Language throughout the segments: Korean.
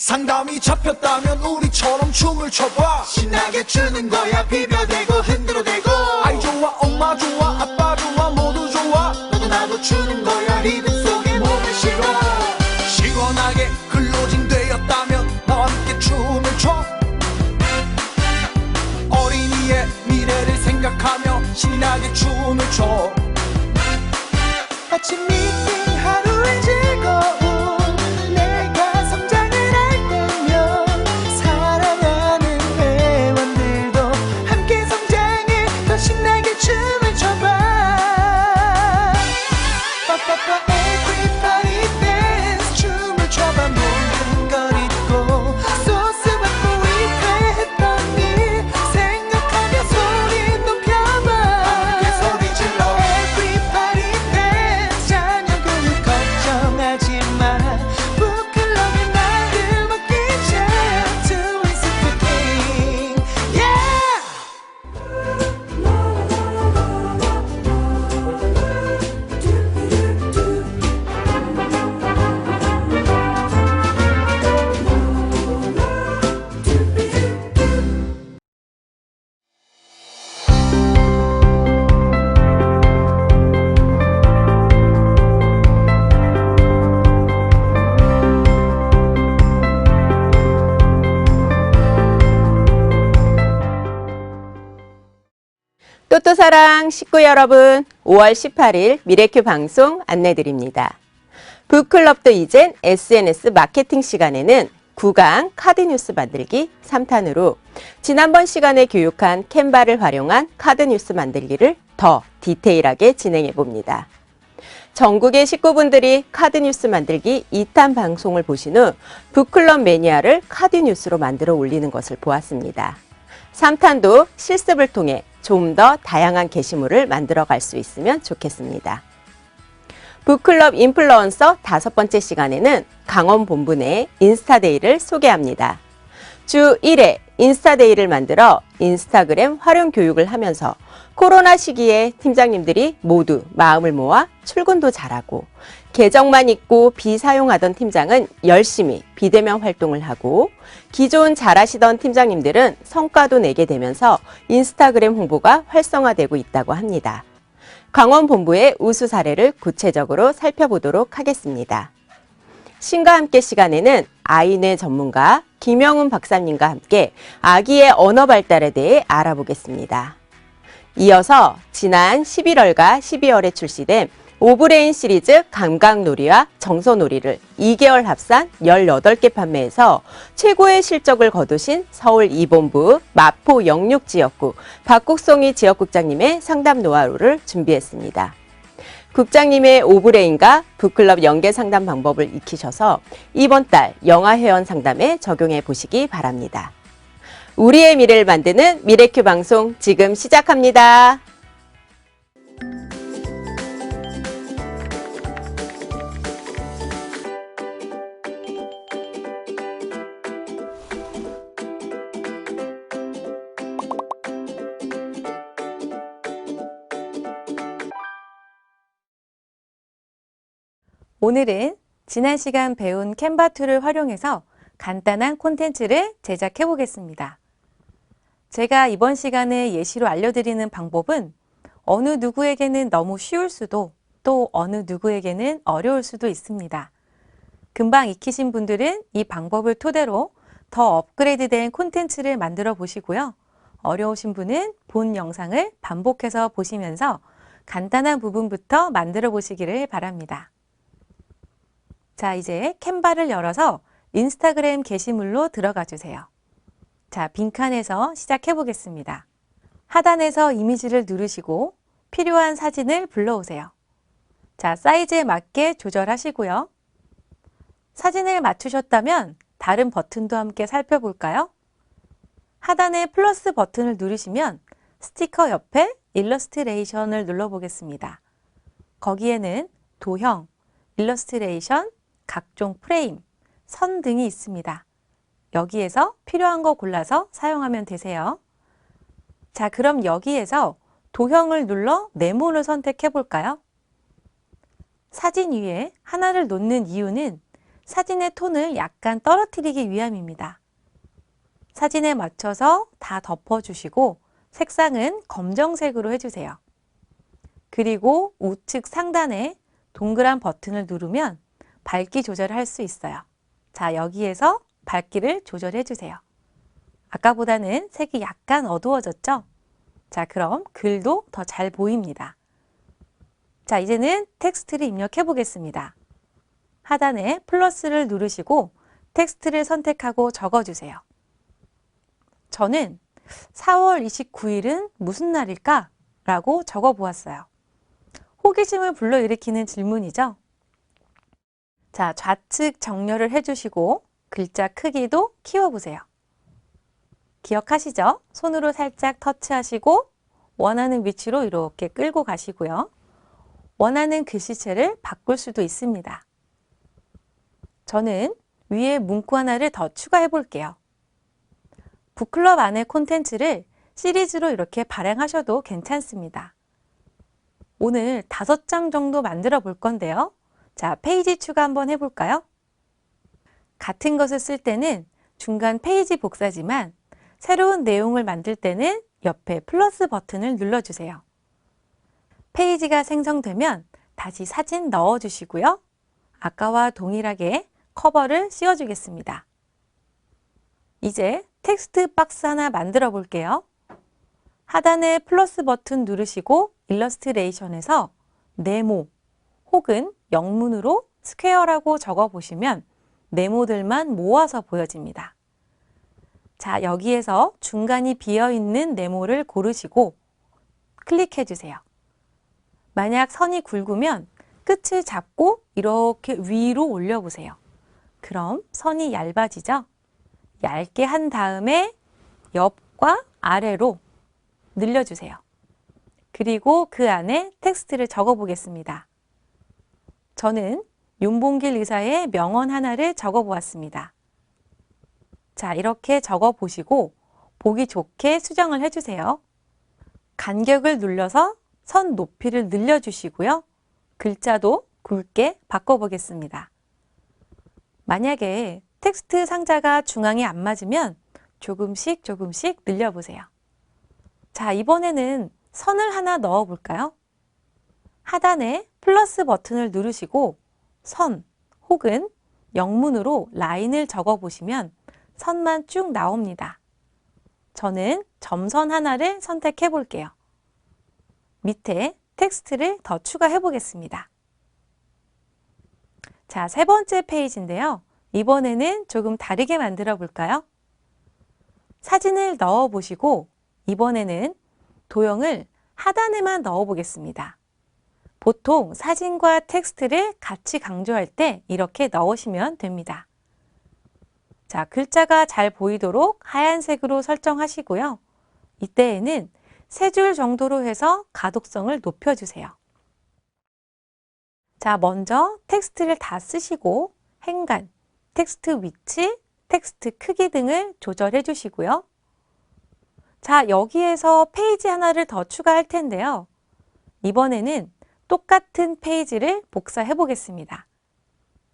상담이 잡혔다면 우리처럼 춤을 춰봐. 신나게 추는 거야. 비벼대고 흔들어대고. 아이 좋아 엄마 좋아 아빠 좋아 모두 좋아. 너도 나도 추는 거야. 리듬 속에 몸을 실어. 시원하게 클로징 되었다면 나와 함께 춤을 춰. 어린이의 미래를 생각하며 신나게 춤을 춰. 아침 미팅 하루의 즐거움. 내가 성장을 할 때면 사랑하는 회원들도 함께 성장해. 더 신나게 춤을 춰봐. 빠빠빠 everybody dance. 춤을 춰봐. 모든 걸 잊고 소스와 뿌리 했던 일 생각하며 소리 높여봐. 함께 소리 질러. Everybody dance. 자녀교육 걱정하지 마. 북클럽에 나를 맡기자. Twins of the King. Yeah! 또또사랑 식구 여러분, 5월 18일 미래큐 방송 안내드립니다. 북클럽도 이젠 SNS 마케팅 시간에는 9강 카드뉴스 만들기 3탄으로 지난번 시간에 교육한 캔바를 활용한 카드뉴스 만들기를 더 디테일하게 진행해봅니다. 전국의 식구분들이 카드뉴스 만들기 2탄 방송을 보신 후 북클럽 매니아를 카드뉴스로 만들어 올리는 것을 보았습니다. 3탄도 실습을 통해 좀 더 다양한 게시물을 만들어 갈 수 있으면 좋겠습니다. 북클럽 인플루언서 5번째 시간에는 강원 본부 내 인스타데이를 소개합니다. 주 1회 인스타데이를 만들어 인스타그램 활용 교육을 하면서 코로나 시기에 팀장님들이 모두 마음을 모아 출근도 잘하고 계정만 있고 비사용하던 팀장은 열심히 비대면 활동을 하고 기존 잘하시던 팀장님들은 성과도 내게 되면서 인스타그램 홍보가 활성화되고 있다고 합니다. 강원 본부의 우수 사례를 구체적으로 살펴보도록 하겠습니다. 신과 함께 시간에는 아이뇌 전문가 김영훈 박사님과 함께 아기의 언어 발달에 대해 알아보겠습니다. 이어서 지난 11월과 12월에 출시된 오브레인 시리즈 감각놀이와 정서놀이를 2개월 합산 18개 판매해서 최고의 실적을 거두신 서울 2본부 마포 영육지역구 박국송이 지역국장님의 상담 노하우를 준비했습니다. 국장님의 오브레인과 북클럽 연계 상담 방법을 익히셔서 이번 달 영아 회원 상담에 적용해 보시기 바랍니다. 우리의 미래를 만드는 미래큐 방송 지금 시작합니다. 오늘은 지난 시간 배운 캔바 툴을 활용해서 간단한 콘텐츠를 제작해 보겠습니다. 제가 이번 시간에 예시로 알려드리는 방법은 어느 누구에게는 너무 쉬울 수도 또 어느 누구에게는 어려울 수도 있습니다. 금방 익히신 분들은 이 방법을 토대로 더 업그레이드된 콘텐츠를 만들어 보시고요. 어려우신 분은 본 영상을 반복해서 보시면서 간단한 부분부터 만들어 보시기를 바랍니다. 자, 이제 캔바를 열어서 인스타그램 게시물로 들어가 주세요. 자, 빈칸에서 시작해 보겠습니다. 하단에서 이미지를 누르시고 필요한 사진을 불러오세요. 자, 사이즈에 맞게 조절하시고요. 사진을 맞추셨다면 다른 버튼도 함께 살펴볼까요? 하단에 플러스 버튼을 누르시면 스티커 옆에 일러스트레이션을 눌러보겠습니다. 거기에는 도형, 일러스트레이션, 각종 프레임, 선 등이 있습니다. 여기에서 필요한 거 골라서 사용하면 되세요. 자, 그럼 여기에서 도형을 눌러 네모를 선택해 볼까요? 사진 위에 하나를 놓는 이유는 사진의 톤을 약간 떨어뜨리기 위함입니다. 사진에 맞춰서 다 덮어주시고 색상은 검정색으로 해주세요. 그리고 우측 상단에 동그란 버튼을 누르면 밝기 조절을 할 수 있어요. 자, 여기에서 밝기를 조절해 주세요. 아까보다는 색이 약간 어두워졌죠? 자, 그럼 글도 더 잘 보입니다. 자, 이제는 텍스트를 입력해 보겠습니다. 하단에 플러스를 누르시고 텍스트를 선택하고 적어주세요. 저는 4월 29일은 무슨 날일까? 라고 적어 보았어요. 호기심을 불러일으키는 질문이죠. 자, 좌측 정렬을 해주시고 글자 크기도 키워보세요. 기억하시죠? 손으로 살짝 터치하시고 원하는 위치로 이렇게 끌고 가시고요. 원하는 글씨체를 바꿀 수도 있습니다. 저는 위에 문구 하나를 더 추가해 볼게요. 북클럽 안의 콘텐츠를 시리즈로 이렇게 발행하셔도 괜찮습니다. 오늘 5장 정도 만들어 볼 건데요. 자, 페이지 추가 한번 해볼까요? 같은 것을 쓸 때는 중간 페이지 복사지만 새로운 내용을 만들 때는 옆에 플러스 버튼을 눌러주세요. 페이지가 생성되면 다시 사진 넣어주시고요. 아까와 동일하게 커버를 씌워주겠습니다. 이제 텍스트 박스 하나 만들어 볼게요. 하단에 플러스 버튼 누르시고 일러스트레이션에서 네모 혹은 영문으로 스퀘어라고 적어 보시면 네모들만 모아서 보여집니다. 자, 여기에서 중간이 비어있는 네모를 고르시고 클릭해 주세요. 만약 선이 굵으면 끝을 잡고 이렇게 위로 올려보세요. 그럼 선이 얇아지죠? 얇게 한 다음에 옆과 아래로 늘려주세요. 그리고 그 안에 텍스트를 적어 보겠습니다. 저는 윤봉길 의사의 명언 하나를 적어 보았습니다. 자, 이렇게 적어 보시고 보기 좋게 수정을 해주세요. 간격을 눌러서 선 높이를 늘려주시고요. 글자도 굵게 바꿔보겠습니다. 만약에 텍스트 상자가 중앙에 안 맞으면 조금씩 늘려보세요. 자, 이번에는 선을 하나 넣어 볼까요? 하단에 플러스 버튼을 누르시고 선 혹은 영문으로 라인을 적어 보시면 선만 쭉 나옵니다. 저는 점선 하나를 선택해 볼게요. 밑에 텍스트를 더 추가해 보겠습니다. 자, 3번째 페이지인데요. 이번에는 조금 다르게 만들어 볼까요? 사진을 넣어 보시고 이번에는 도형을 하단에만 넣어 보겠습니다. 보통 사진과 텍스트를 같이 강조할 때 이렇게 넣으시면 됩니다. 자, 글자가 잘 보이도록 하얀색으로 설정하시고요. 이때에는 3줄 정도로 해서 가독성을 높여주세요. 자, 먼저 텍스트를 다 쓰시고 행간, 텍스트 위치, 텍스트 크기 등을 조절해 주시고요. 자, 여기에서 페이지 하나를 더 추가할 텐데요. 이번에는 똑같은 페이지를 복사해 보겠습니다.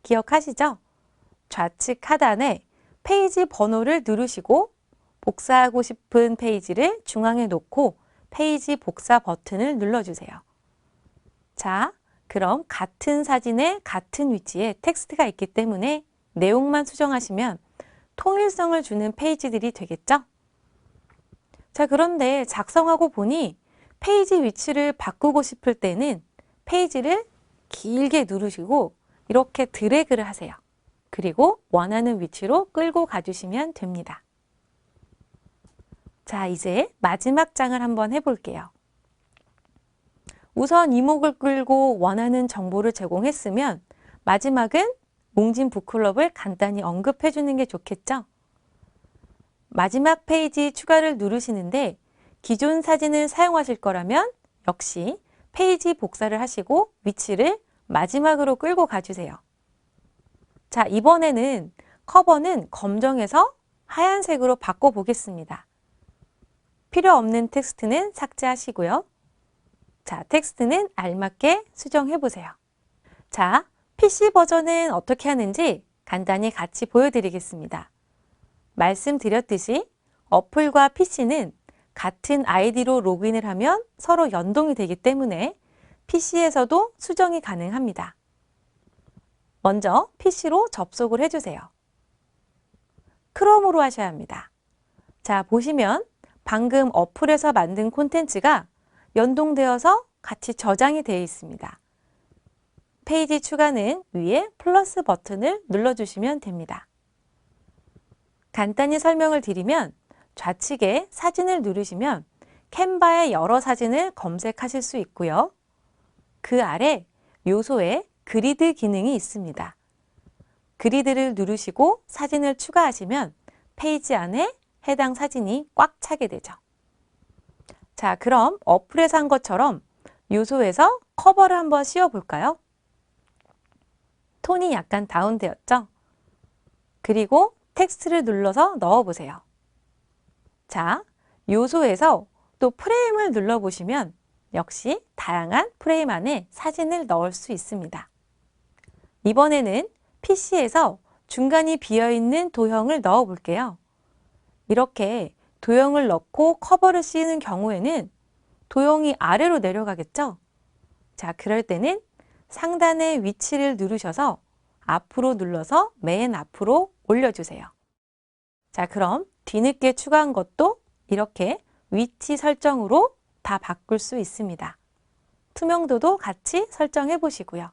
기억하시죠? 좌측 하단에 페이지 번호를 누르시고 복사하고 싶은 페이지를 중앙에 놓고 페이지 복사 버튼을 눌러주세요. 자, 그럼 같은 사진에 같은 위치에 텍스트가 있기 때문에 내용만 수정하시면 통일성을 주는 페이지들이 되겠죠? 자, 그런데 작성하고 보니 페이지 위치를 바꾸고 싶을 때는 페이지를 길게 누르시고 이렇게 드래그를 하세요. 그리고 원하는 위치로 끌고 가주시면 됩니다. 자, 이제 마지막 장을 한번 해볼게요. 우선 이목을 끌고 원하는 정보를 제공했으면 마지막은 몽진 북클럽을 간단히 언급해 주는 게 좋겠죠? 마지막 페이지 추가를 누르시는데 기존 사진을 사용하실 거라면 역시 페이지 복사를 하시고 위치를 마지막으로 끌고 가주세요. 자, 이번에는 커버는 검정에서 하얀색으로 바꿔보겠습니다. 필요 없는 텍스트는 삭제하시고요. 자, 텍스트는 알맞게 수정해 보세요. 자, PC 버전은 어떻게 하는지 간단히 같이 보여드리겠습니다. 말씀드렸듯이 어플과 PC는 같은 아이디로 로그인을 하면 서로 연동이 되기 때문에 PC에서도 수정이 가능합니다. 먼저 PC로 접속을 해주세요. 크롬으로 하셔야 합니다. 자, 보시면 방금 어플에서 만든 콘텐츠가 연동되어서 같이 저장이 되어 있습니다. 페이지 추가는 위에 플러스 버튼을 눌러주시면 됩니다. 간단히 설명을 드리면 좌측에 사진을 누르시면 캔바에 여러 사진을 검색하실 수 있고요. 그 아래 요소에 그리드 기능이 있습니다. 그리드를 누르시고 사진을 추가하시면 페이지 안에 해당 사진이 꽉 차게 되죠. 자, 그럼 어플에서 한 것처럼 요소에서 커버를 한번 씌워볼까요? 톤이 약간 다운되었죠? 그리고 텍스트를 눌러서 넣어보세요. 자, 요소에서 또 프레임을 눌러보시면 역시 다양한 프레임 안에 사진을 넣을 수 있습니다. 이번에는 PC에서 중간이 비어있는 도형을 넣어 볼게요. 이렇게 도형을 넣고 커버를 씌우는 경우에는 도형이 아래로 내려가겠죠? 자, 그럴 때는 상단의 위치를 누르셔서 앞으로 눌러서 맨 앞으로 올려주세요. 자, 그럼 뒤늦게 추가한 것도 이렇게 위치 설정으로 다 바꿀 수 있습니다. 투명도도 같이 설정해 보시고요.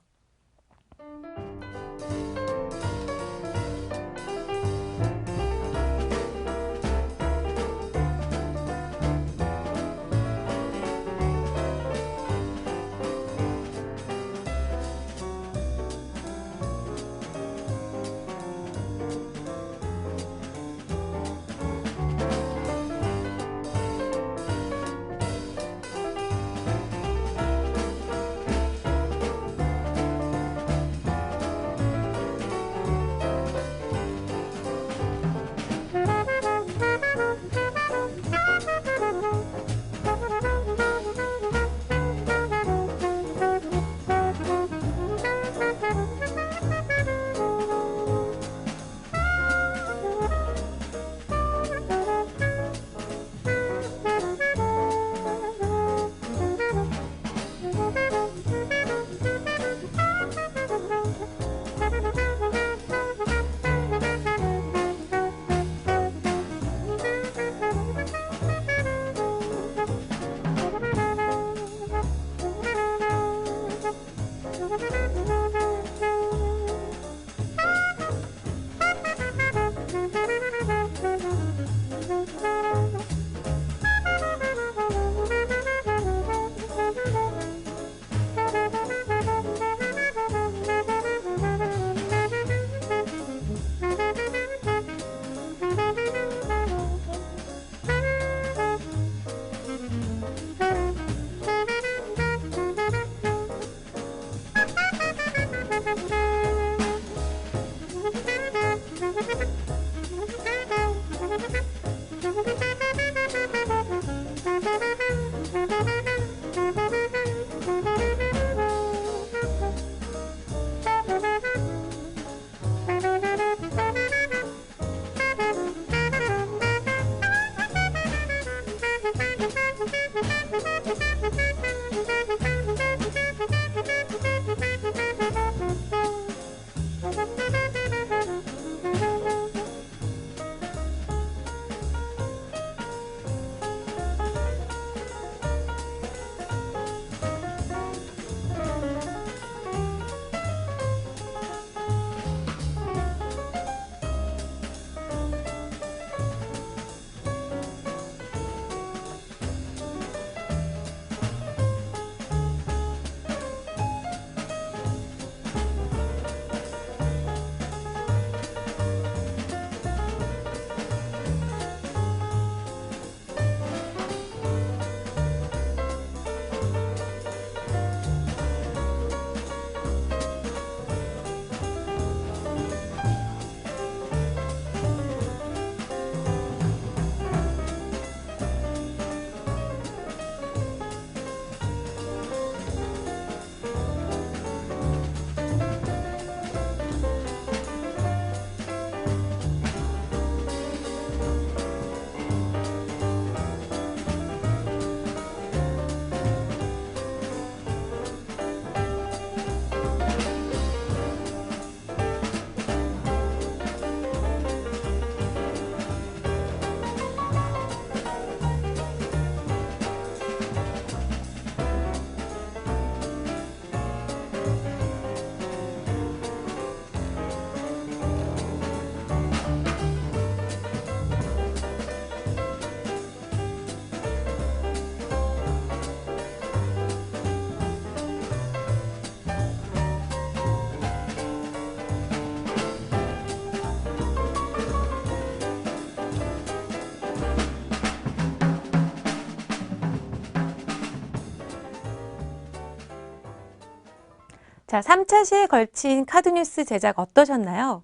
자, 3차 시에 걸친 카드뉴스 제작 어떠셨나요?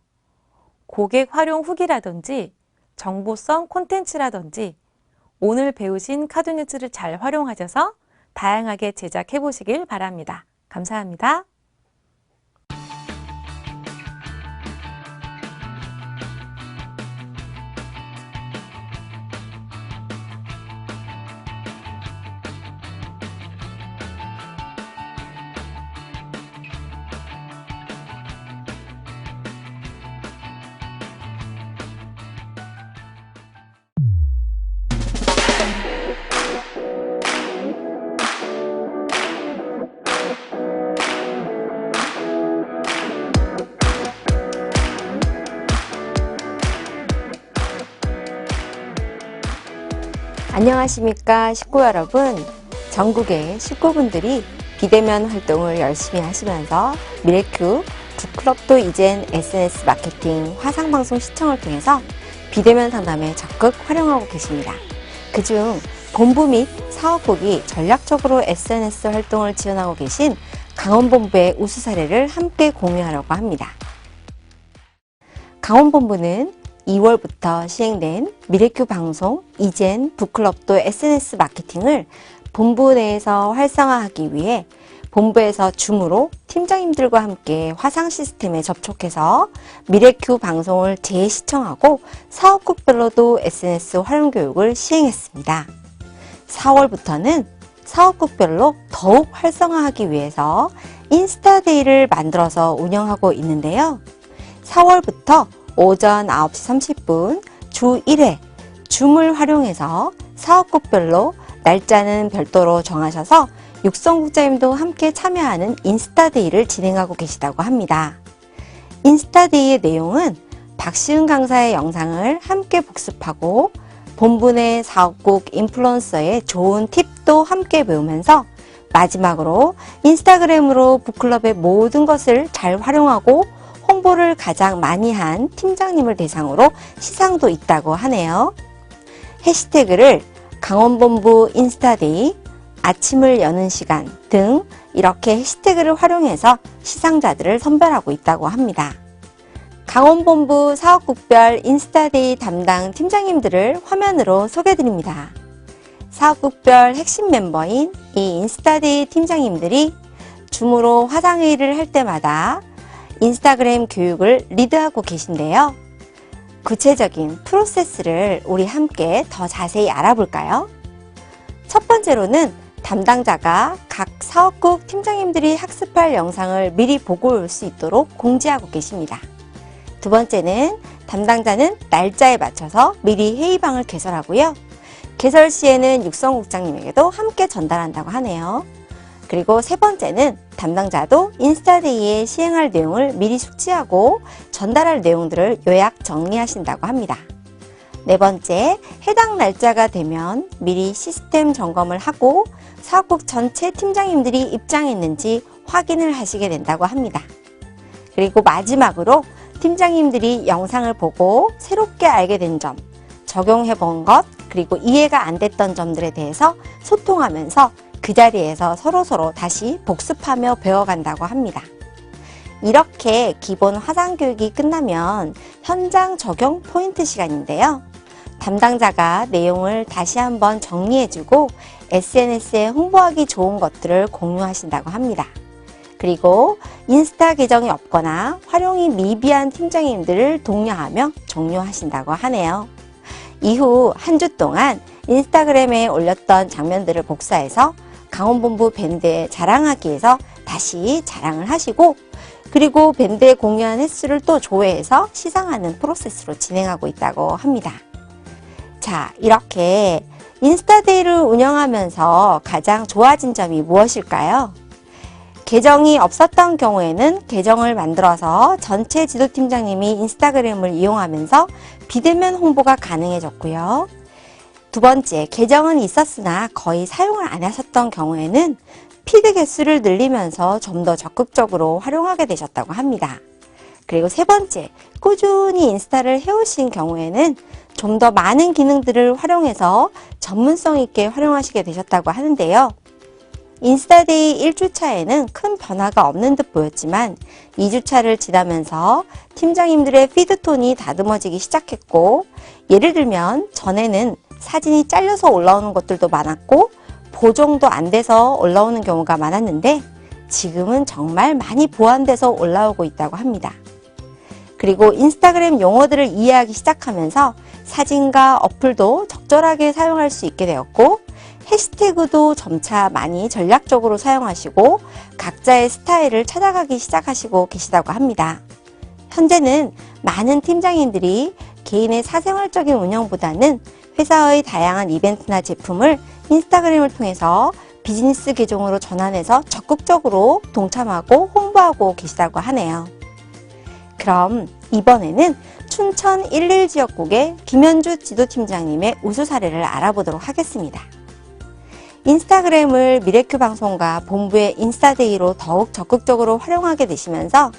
고객 활용 후기라든지 정보성 콘텐츠라든지 오늘 배우신 카드뉴스를 잘 활용하셔서 다양하게 제작해 보시길 바랍니다. 감사합니다. 안녕하십니까 식구 여러분. 전국의 식구분들이 비대면 활동을 열심히 하시면서 미래큐 북클럽도 이젠 SNS 마케팅 화상방송 시청을 통해서 비대면 상담에 적극 활용하고 계십니다. 그중 본부 및 사업국이 전략적으로 SNS 활동을 지원하고 계신 강원본부의 우수 사례를 함께 공유하려고 합니다. 강원본부는 2월부터 시행된 미래큐 방송 이젠 북클럽도 SNS 마케팅을 본부 내에서 활성화하기 위해 본부에서 줌으로 팀장님들과 함께 화상 시스템에 접촉해서 미래큐 방송을 재시청하고 사업국별로도 SNS 활용 교육을 시행했습니다. 4월부터는 사업국별로 더욱 활성화하기 위해서 인스타데이를 만들어서 운영하고 있는데요. 4월부터 오전 9시 30분 주 1회 줌을 활용해서 사업국별로 날짜는 별도로 정하셔서 육성국장님도 함께 참여하는 인스타데이를 진행하고 계시다고 합니다. 인스타데이의 내용은 박시은 강사의 영상을 함께 복습하고 본부 내 사업국 인플루언서의 좋은 팁도 함께 배우면서 마지막으로 인스타그램으로 북클럽의 모든 것을 잘 활용하고 홍보를 가장 많이 한 팀장님을 대상으로 시상도 있다고 하네요. 해시태그를 강원본부 인스타데이, 아침을 여는 시간 등 이렇게 해시태그를 활용해서 시상자들을 선별하고 있다고 합니다. 강원본부 사업국별 인스타데이 담당 팀장님들을 화면으로 소개해드립니다. 사업국별 핵심 멤버인 이 인스타데이 팀장님들이 줌으로 화상회의를 할 때마다 인스타그램 교육을 리드하고 계신데요. 구체적인 프로세스를 우리 함께 더 자세히 알아볼까요? 첫 번째로는 담당자가 각 사업국 팀장님들이 학습할 영상을 미리 보고 올 수 있도록 공지하고 계십니다. 두 번째는 담당자는 날짜에 맞춰서 미리 회의방을 개설하고요. 개설 시에는 육성국장님에게도 함께 전달한다고 하네요. 그리고 세 번째는 담당자도 인스타데이에 시행할 내용을 미리 숙지하고 전달할 내용들을 요약 정리하신다고 합니다. 네 번째, 해당 날짜가 되면 미리 시스템 점검을 하고 사업국 전체 팀장님들이 입장했는지 확인을 하시게 된다고 합니다. 그리고 마지막으로 팀장님들이 영상을 보고 새롭게 알게 된 점, 적용해 본 것, 그리고 이해가 안 됐던 점들에 대해서 소통하면서 그 자리에서 서로서로 다시 복습하며 배워간다고 합니다. 이렇게 기본 화상 교육이 끝나면 현장 적용 포인트 시간인데요. 담당자가 내용을 다시 한번 정리해주고 SNS에 홍보하기 좋은 것들을 공유하신다고 합니다. 그리고 인스타 계정이 없거나 활용이 미비한 팀장님들을 독려하며 종료하신다고 하네요. 이후 한 주 동안 인스타그램에 올렸던 장면들을 복사해서 강원본부 밴드에 자랑하기 위해서 다시 자랑을 하시고 그리고 밴드에 공유한 횟수를 또 조회해서 시상하는 프로세스로 진행하고 있다고 합니다. 자, 이렇게 인스타데이를 운영하면서 가장 좋아진 점이 무엇일까요? 계정이 없었던 경우에는 계정을 만들어서 전체 지도팀장님이 인스타그램을 이용하면서 비대면 홍보가 가능해졌고요. 두 번째, 계정은 있었으나 거의 사용을 안 하셨던 경우에는 피드 개수를 늘리면서 좀 더 적극적으로 활용하게 되셨다고 합니다. 그리고 세 번째, 꾸준히 인스타를 해오신 경우에는 좀 더 많은 기능들을 활용해서 전문성 있게 활용하시게 되셨다고 하는데요. 인스타데이 1주차에는 큰 변화가 없는 듯 보였지만 2주차를 지나면서 팀장님들의 피드톤이 다듬어지기 시작했고, 예를 들면 전에는 사진이 잘려서 올라오는 것들도 많았고 보정도 안 돼서 올라오는 경우가 많았는데 지금은 정말 많이 보완돼서 올라오고 있다고 합니다. 그리고 인스타그램 용어들을 이해하기 시작하면서 사진과 어플도 적절하게 사용할 수 있게 되었고, 해시태그도 점차 많이 전략적으로 사용하시고 각자의 스타일을 찾아가기 시작하시고 계시다고 합니다. 현재는 많은 팀장님들이 개인의 사생활적인 운영보다는 회사의 다양한 이벤트나 제품을 인스타그램을 통해서 비즈니스 계정으로 전환해서 적극적으로 동참하고 홍보하고 계시다고 하네요. 그럼 이번에는 춘천 11 지역국의 김현주 지도팀장님의 우수 사례를 알아보도록 하겠습니다. 인스타그램을 미래큐 방송과 본부의 인스타데이로 더욱 적극적으로 활용하게 되시면서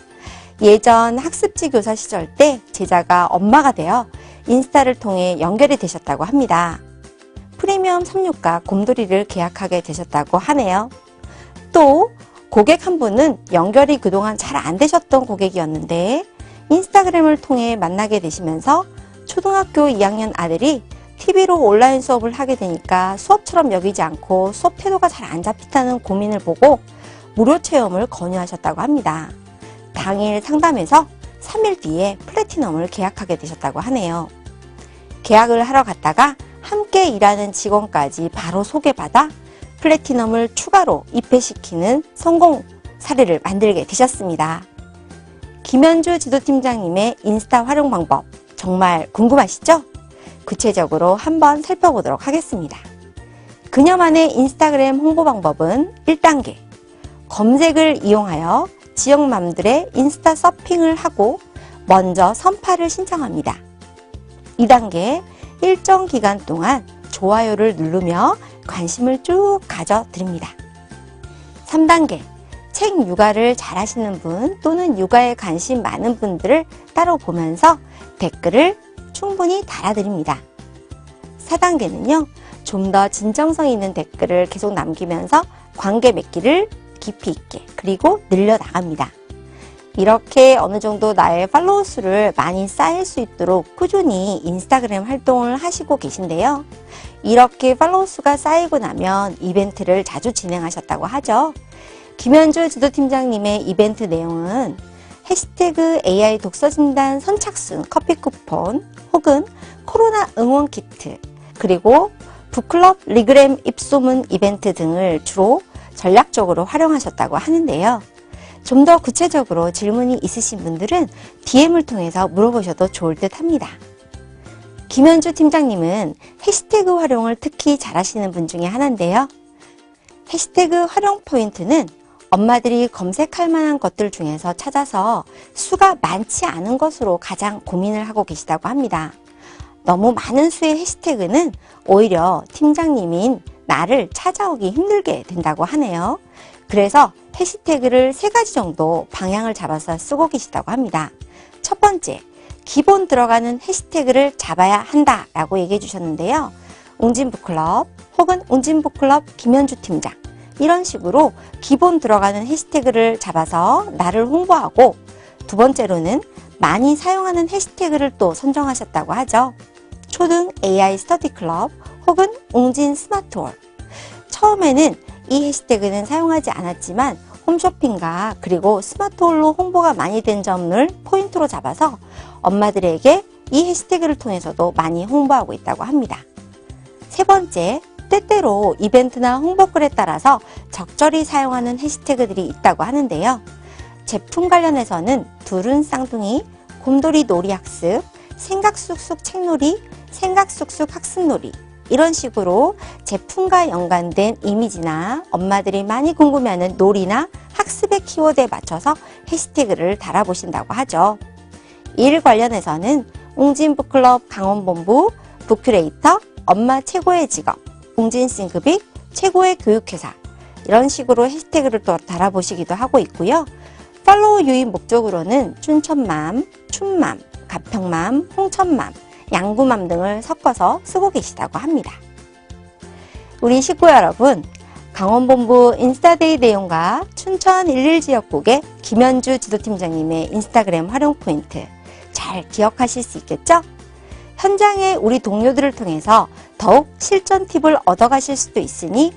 예전 학습지 교사 시절 때 제자가 엄마가 되어 인스타를 통해 연결이 되셨다고 합니다. 프리미엄 섭육과 곰돌이를 계약하게 되셨다고 하네요. 또 고객 한 분은 연결이 그동안 잘 안 되셨던 고객이었는데 인스타그램을 통해 만나게 되시면서 초등학교 2학년 아들이 TV로 온라인 수업을 하게 되니까 수업처럼 여기지 않고 수업 태도가 잘 안 잡힌다는 고민을 보고 무료 체험을 권유하셨다고 합니다. 당일 상담에서 3일 뒤에 플래티넘을 계약하게 되셨다고 하네요. 계약을 하러 갔다가 함께 일하는 직원까지 바로 소개받아 플래티넘을 추가로 입회시키는 성공 사례를 만들게 되셨습니다. 김현주 지도팀장님의 인스타 활용 방법 정말 궁금하시죠? 구체적으로 한번 살펴보도록 하겠습니다. 그녀만의 인스타그램 홍보 방법은 1단계, 검색을 이용하여 지역맘들의 인스타 서핑을 하고 먼저 선파를 신청합니다. 2단계, 일정 기간 동안 좋아요를 누르며 관심을 쭉 가져드립니다. 3단계, 책 육아를 잘하시는 분 또는 육아에 관심 많은 분들을 따로 보면서 댓글을 충분히 달아드립니다. 4단계는요, 좀 더 진정성 있는 댓글을 계속 남기면서 관계 맺기를 깊이 있게 그리고 늘려나갑니다. 이렇게 어느 정도 나의 팔로워 수를 많이 쌓일 수 있도록 꾸준히 인스타그램 활동을 하시고 계신데요. 이렇게 팔로워 수가 쌓이고 나면 이벤트를 자주 진행하셨다고 하죠. 김현주 지도팀장님의 이벤트 내용은 해시태그 AI 독서진단 선착순 커피 쿠폰 혹은 코로나 응원 키트 그리고 북클럽 리그램 입소문 이벤트 등을 주로 전략적으로 활용하셨다고 하는데요. 좀 더 구체적으로 질문이 있으신 분들은 DM을 통해서 물어보셔도 좋을 듯 합니다. 김현주 팀장님은 해시태그 활용을 특히 잘하시는 분 중에 하나인데요. 해시태그 활용 포인트는 엄마들이 검색할 만한 것들 중에서 찾아서 수가 많지 않은 것으로 가장 고민을 하고 계시다고 합니다. 너무 많은 수의 해시태그는 오히려 팀장님인 나를 찾아오기 힘들게 된다고 하네요. 그래서 해시태그를 3가지 정도 방향을 잡아서 쓰고 계시다고 합니다. 첫 번째, 기본 들어가는 해시태그를 잡아야 한다라고 얘기해 주셨는데요. 웅진북클럽 혹은 웅진북클럽 김현주 팀장 이런 식으로 기본 들어가는 해시태그를 잡아서 나를 홍보하고, 두 번째로는 많이 사용하는 해시태그를 또 선정하셨다고 하죠. 초등 AI 스터디 클럽 혹은 웅진 스마트홀. 처음에는 이 해시태그는 사용하지 않았지만 홈쇼핑과 그리고 스마트홀로 홍보가 많이 된 점을 포인트로 잡아서 엄마들에게 이 해시태그를 통해서도 많이 홍보하고 있다고 합니다. 세 번째, 때때로 이벤트나 홍보글에 따라서 적절히 사용하는 해시태그들이 있다고 하는데요. 제품 관련해서는 두른 쌍둥이, 곰돌이 놀이 학습, 생각쑥쑥 책놀이, 생각쑥쑥 학습놀이 이런 식으로 제품과 연관된 이미지나 엄마들이 많이 궁금해하는 놀이나 학습의 키워드에 맞춰서 해시태그를 달아보신다고 하죠. 일 관련해서는 웅진북클럽 강원본부, 북큐레이터, 엄마 최고의 직업, 웅진싱크빅, 최고의 교육회사 이런 식으로 해시태그를 또 달아보시기도 하고 있고요. 팔로우 유입 목적으로는 춘천맘, 춘맘, 가평맘, 홍천맘, 양구맘 등을 섞어서 쓰고 계시다고 합니다. 우리 식구 여러분, 강원본부 인스타데이 내용과 춘천 11 지역국의 김현주 지도팀장님의 인스타그램 활용 포인트 잘 기억하실 수 있겠죠? 현장의 우리 동료들을 통해서 더욱 실전 팁을 얻어가실 수도 있으니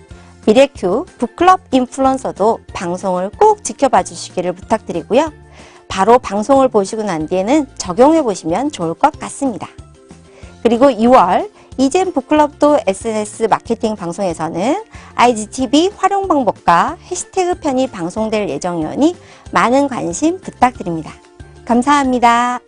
미래큐 북클럽 인플루언서도 방송을 꼭 지켜봐 주시기를 부탁드리고요. 바로 방송을 보시고 난 뒤에는 적용해 보시면 좋을 것 같습니다. 그리고 2월 이젠 북클럽도 SNS 마케팅 방송에서는 IGTV 활용 방법과 해시태그 편이 방송될 예정이오니 많은 관심 부탁드립니다. 감사합니다.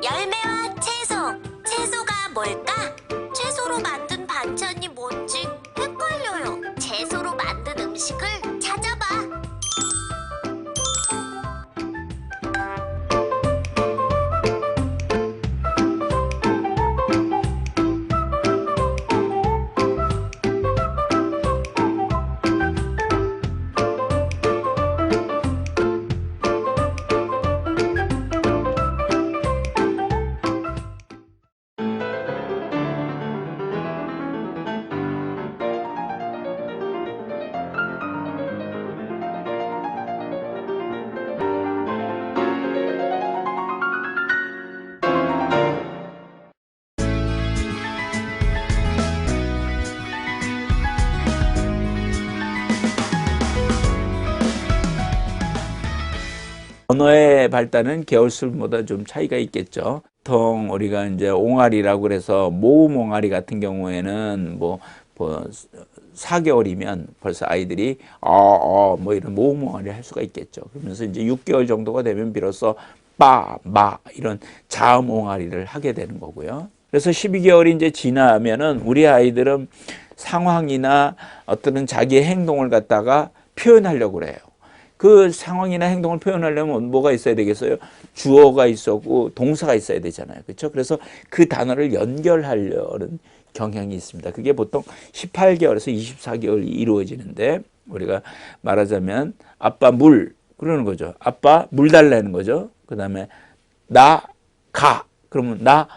열매와 채소. 채소가 뭘까? 채소로 만든 반찬이 뭔지 헷갈려요. 채소로 만든 음식을 찾아봐. 언어의 발달은 개월수마다 좀 차이가 있겠죠. 보통 우리가 이제 옹알이라고 그래서 모음 옹알이 같은 경우에는 뭐 4개월이면 벌써 아이들이 뭐 이런 모음 옹알이를 할 수가 있겠죠. 그러면서 이제 6개월 정도가 되면 비로소 마 이런 자음 옹알이를 하게 되는 거고요. 그래서 12개월이 이제 지나면은 우리 아이들은 상황이나 어떤 자기의 행동을 갖다가 표현하려고 그래요. 그 상황이나 행동을 표현하려면 뭐가 있어야 되겠어요? 주어가 있었고 동사가 있어야 되잖아요. 그렇죠? 그래서 그 단어를 연결하려는 경향이 있습니다. 그게 보통 18개월에서 24개월이 이루어지는데 우리가 말하자면 아빠 물 그러는 거죠. 아빠 물 달라는 거죠. 그 다음에 나 가 그러면 나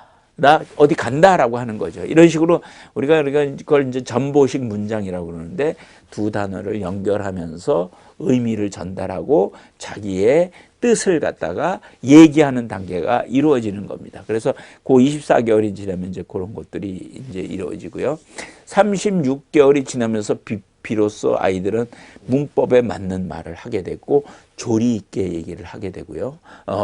어디 간다라고 하는 거죠. 이런 식으로 우리가 그걸 이제 전보식 문장이라고 그러는데 두 단어를 연결하면서 의미를 전달하고 자기의 뜻을 갖다가 얘기하는 단계가 이루어지는 겁니다. 그래서 그 24개월이 지나면 이제 그런 것들이 이제 이루어지고요. 36개월이 지나면서 비로소 아이들은 문법에 맞는 말을 하게 되고 조리 있게 얘기를 하게 되고요.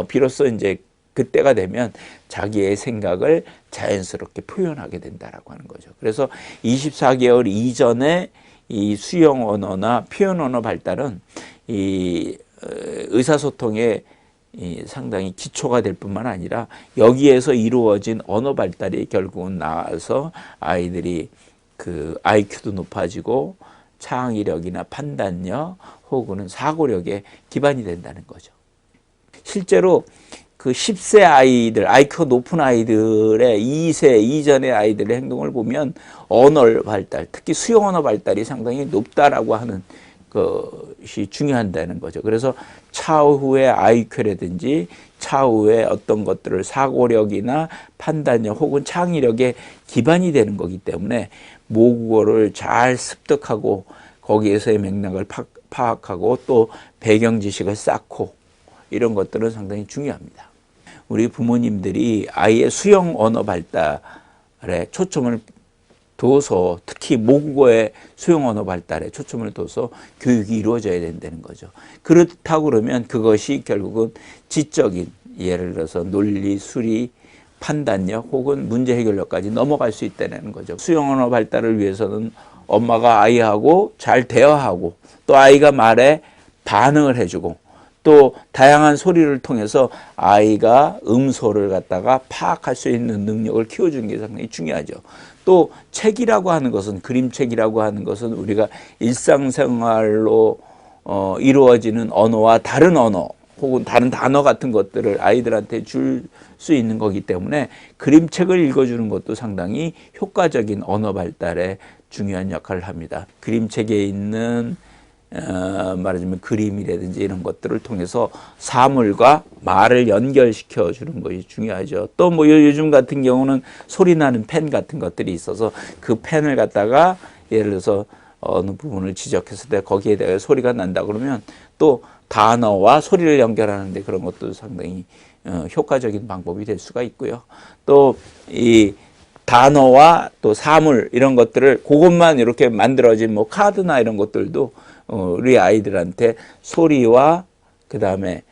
비로소 이제 그때가 되면 자기의 생각을 자연스럽게 표현하게 된다라고 하는 거죠. 그래서 24개월 이전에 이 수용 언어나 표현 언어 발달은 이 의사소통에 상당히 기초가 될 뿐만 아니라 여기에서 이루어진 언어 발달이 결국은 나와서 아이들이 그 IQ도 높아지고 창의력이나 판단력 혹은 사고력에 기반이 된다는 거죠. 실제로 그 10세 아이들, IQ가 높은 아이들의 2세 이전의 아이들의 행동을 보면 언어 발달, 특히 수용 언어 발달이 상당히 높다라고 하는 것이 중요하다는 거죠. 그래서 차후의 IQ라든지 차후의 어떤 것들을 사고력이나 판단력 혹은 창의력의 기반이 되는 거기 때문에 모국어를 잘 습득하고 거기에서의 맥락을 파악하고 또 배경 지식을 쌓고 이런 것들은 상당히 중요합니다. 우리 부모님들이 아이의 수영 언어 발달에 초점을 둬서 특히 모국어의 수용 언어 발달에 초점을 둬서 교육이 이루어져야 된다는 거죠. 그렇다고 그러면 그것이 결국은 지적인 예를 들어서 논리, 수리, 판단력 혹은 문제 해결력까지 넘어갈 수 있다는 거죠. 수용 언어 발달을 위해서는 엄마가 아이하고 잘 대화하고 또 아이가 말에 반응을 해주고 또 다양한 소리를 통해서 아이가 음소를 갖다가 파악할 수 있는 능력을 키워주는 게 상당히 중요하죠. 또 책이라고 하는 것은 그림책이라고 하는 것은 우리가 일상생활로 이루어지는 언어와 다른 언어 혹은 다른 단어 같은 것들을 아이들한테 줄 수 있는 거기 때문에 그림책을 읽어주는 것도 상당히 효과적인 언어 발달에 중요한 역할을 합니다. 그림책에 있는 말하자면 그림이라든지 이런 것들을 통해서 사물과 말을 연결시켜 주는 것이 중요하죠. 또 뭐 요즘 같은 경우는 소리 나는 펜 같은 것들이 있어서 그 펜을 갖다가 예를 들어서 어느 부분을 지적했을 때 거기에 대해 소리가 난다 그러면 또 단어와 소리를 연결하는데 그런 것도 상당히 효과적인 방법이 될 수가 있고요. 또 이 단어와 또 사물 이런 것들을 그것만 이렇게 만들어진 뭐 카드나 이런 것들도 우리 아이들한테 소리와 그 다음에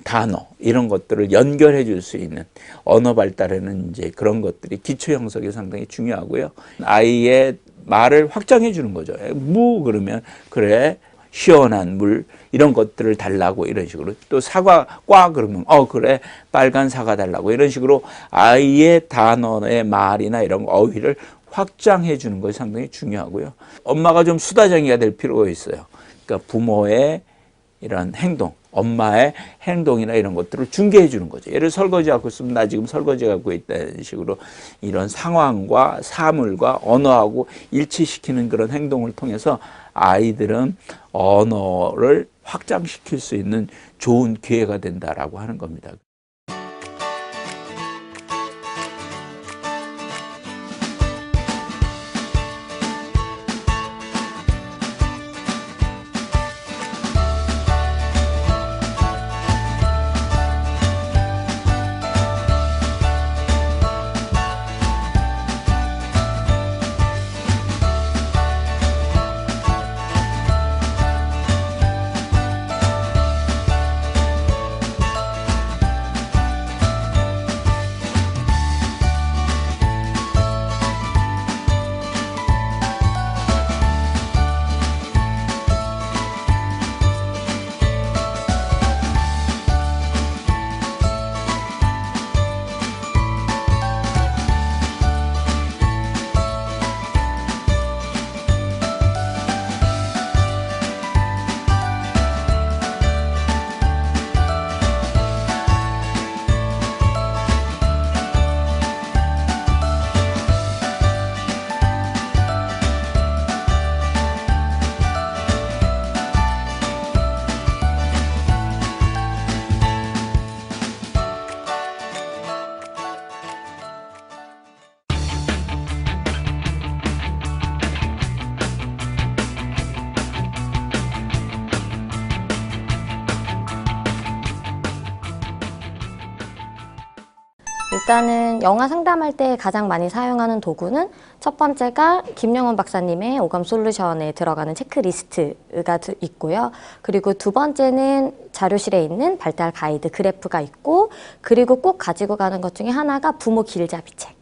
단어 이런 것들을 연결해 줄 수 있는 언어 발달에는 이제 그런 것들이 기초 형성이 상당히 중요하고요. 아이의 말을 확장해 주는 거죠. 무 그러면 그래 시원한 물 이런 것들을 달라고 이런 식으로 또 사과 과 그러면 그래 빨간 사과 달라고 이런 식으로 아이의 단어의 말이나 이런 어휘를 확장해 주는 것이 상당히 중요하고요. 엄마가 좀 수다쟁이가 될 필요가 있어요. 그러니까 부모의 이런 행동, 엄마의 행동이나 이런 것들을 중계해 주는 거죠. 예를 설거지 하고 있으면 나 지금 설거지 하고 있다는 식으로 이런 상황과 사물과 언어하고 일치시키는 그런 행동을 통해서 아이들은 언어를 확장시킬 수 있는 좋은 기회가 된다라고 하는 겁니다. 일단은 영아 상담할 때 가장 많이 사용하는 도구는 첫 번째가 김영원 박사님의 오감 솔루션에 들어가는 체크리스트가 있고요. 그리고 두 번째는 자료실에 있는 발달 가이드 그래프가 있고, 그리고 꼭 가지고 가는 것 중에 하나가 부모 길잡이책.